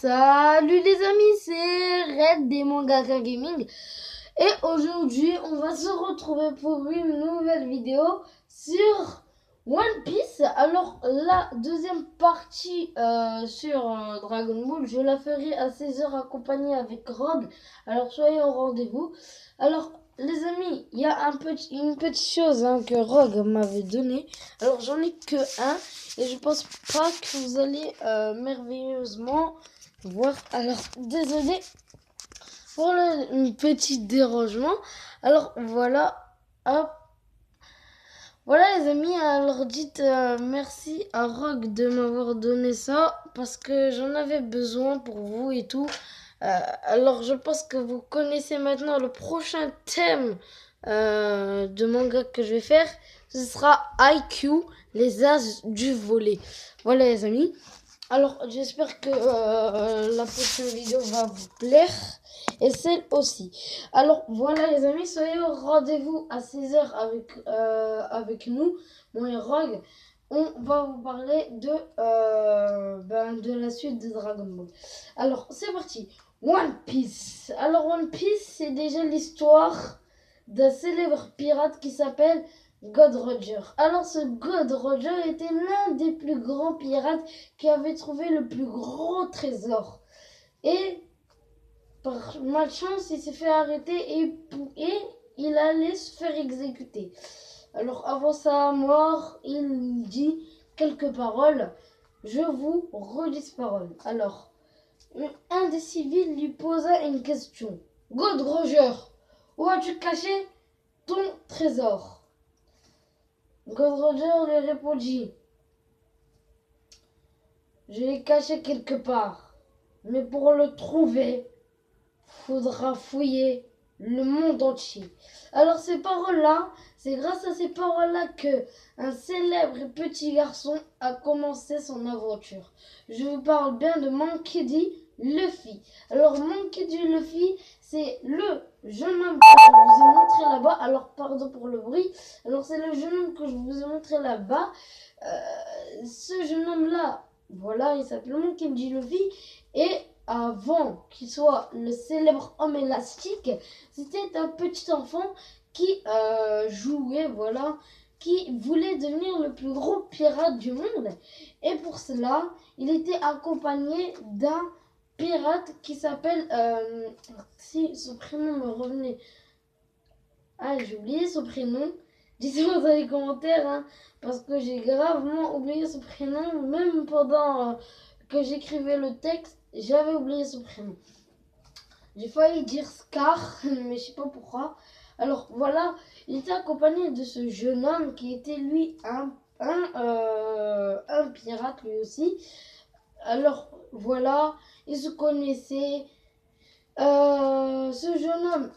Salut les amis, c'est Red des Mangaka Gaming et aujourd'hui on va se retrouver pour une nouvelle vidéo sur One Piece. Alors la deuxième partie sur Dragon Ball, je la ferai à 16h accompagnée avec Rogue. Alors soyez au rendez-vous. Alors les amis, il y a une petite chose que Rogue m'avait donnée. Alors j'en ai que un et je pense pas que vous allez merveilleusement voir. Alors désolé pour le petit dérangement. Alors voilà, hop. Voilà les amis, alors dites merci à Rogue de m'avoir donné ça parce que j'en avais besoin pour vous et tout. Alors je pense que vous connaissez maintenant le prochain thème de manga que je vais faire. Ce sera IQ, les as du volet. Voilà les amis. Alors j'espère que la prochaine vidéo va vous plaire et celle aussi. Alors voilà les amis, soyez au rendez-vous à 16h avec nous, moi et Rogue. On va vous parler de la suite de Dragon Ball. Alors c'est parti. One Piece. Alors One Piece, c'est déjà l'histoire d'un célèbre pirate qui s'appelle God Roger. Alors ce God Roger était l'un des plus grands pirates qui avait trouvé le plus gros trésor. Et par malchance, il s'est fait arrêter et il allait se faire exécuter. Alors avant sa mort, il dit quelques paroles. Je vous redis ces paroles. Alors, un des civils lui posa une question. God Roger, où as-tu caché ton trésor? God Roger lui répondit. Je l'ai caché quelque part, mais pour le trouver, faudra fouiller le monde entier. Alors ces paroles-là, c'est grâce à ces paroles-là que un célèbre petit garçon a commencé son aventure. Je vous parle bien de Monkey D. Luffy. Alors Monkey D. Luffy, c'est le jeune homme que je vous ai montré là-bas. Alors pardon pour le bruit. Alors c'est le jeune homme que je vous ai montré là-bas. Ce jeune homme-là, voilà, il s'appelle Monkey D. Luffy et avant qu'il soit le célèbre homme élastique, c'était un petit enfant qui jouait, voilà, qui voulait devenir le plus gros pirate du monde. Et pour cela, il était accompagné d'un pirate qui s'appelle... si son prénom me revenait... Ah, j'ai oublié son prénom. Dites-moi dans les commentaires, parce que j'ai gravement oublié son prénom, même pendant que j'écrivais le texte. J'avais oublié son prénom. J'ai failli dire Scar, mais je sais pas pourquoi. Alors voilà, il était accompagné de ce jeune homme qui était lui un pirate lui aussi. Alors voilà, ils se connaissaient. Ce jeune homme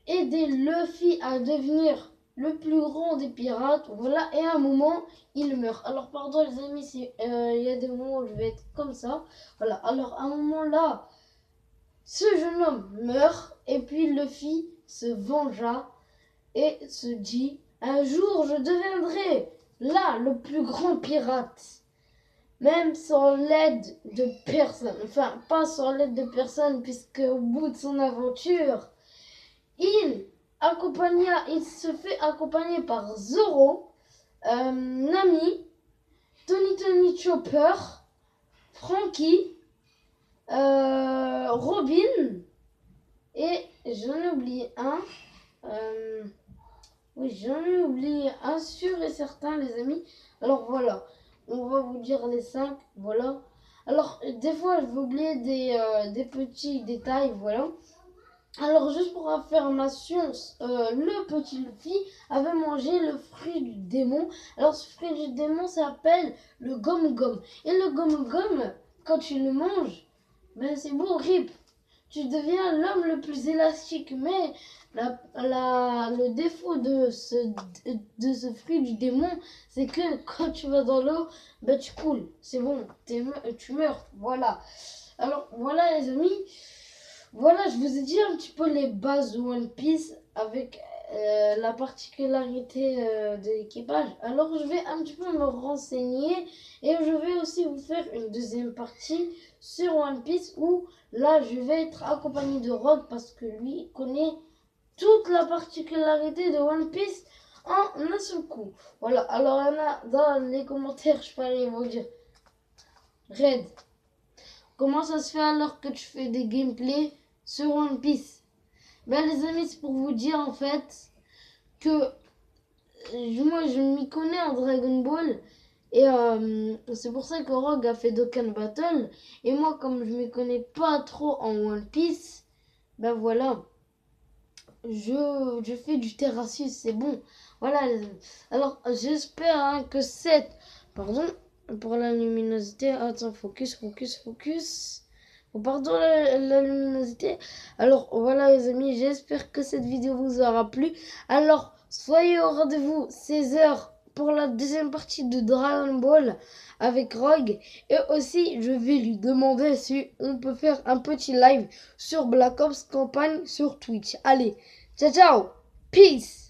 aidait Luffy à devenir le plus grand des pirates. Voilà, et à un moment, il meurt. Alors pardon les amis, il y a des moments où je vais être comme ça. Voilà, alors à un moment là, ce jeune homme meurt et puis Luffy se vengea et se dit un jour je deviendrai là le plus grand pirate. Même sans l'aide de personne. Enfin, pas sans l'aide de personne puisque au bout de son aventure, il se fait accompagner par Zoro, Nami, Tony Chopper, Frankie, Robin et j'en ai oublié un. Oui, j'en ai oublié un sûr et certain, les amis. Alors voilà, on va vous dire les 5. Voilà. Alors, des fois, je vais oublier des petits détails. Voilà. Alors, juste pour information, le petit Luffy avait mangé le fruit du démon. Alors, ce fruit du démon s'appelle le gomme-gomme. Et le gomme-gomme, quand tu le manges, ben c'est beau, rip. Tu deviens l'homme le plus élastique. Mais le défaut de ce fruit du démon, c'est que quand tu vas dans l'eau, ben tu coules. C'est bon, tu meurs. Voilà. Alors, voilà les amis. Voilà, je vous ai dit un petit peu les bases de One Piece avec la particularité de l'équipage. Alors je vais un petit peu me renseigner et je vais aussi vous faire une deuxième partie sur One Piece où là je vais être accompagné de Rogue parce que lui connaît toute la particularité de One Piece en un seul coup. Voilà, alors il y en a dans les commentaires, je peux aller vous dire. Red, comment ça se fait alors que tu fais des gameplays sur One Piece? Ben les amis, c'est pour vous dire en fait que moi je m'y connais en Dragon Ball et c'est pour ça que Rogue a fait Dokkan Battle et moi comme je m'y connais pas trop en One Piece, ben voilà, je fais du Terrasus, c'est bon. Voilà les amis. Alors j'espère hein, que cette... Pardon pour la luminosité. Attends, focus. Oh, pardon la luminosité. Alors voilà les amis, j'espère que cette vidéo vous aura plu. Alors soyez au rendez-vous 16h pour la deuxième partie de Dragon Ball avec Rogue. Et aussi je vais lui demander si on peut faire un petit live sur Black Ops campagne sur Twitch. Allez, ciao ciao, peace.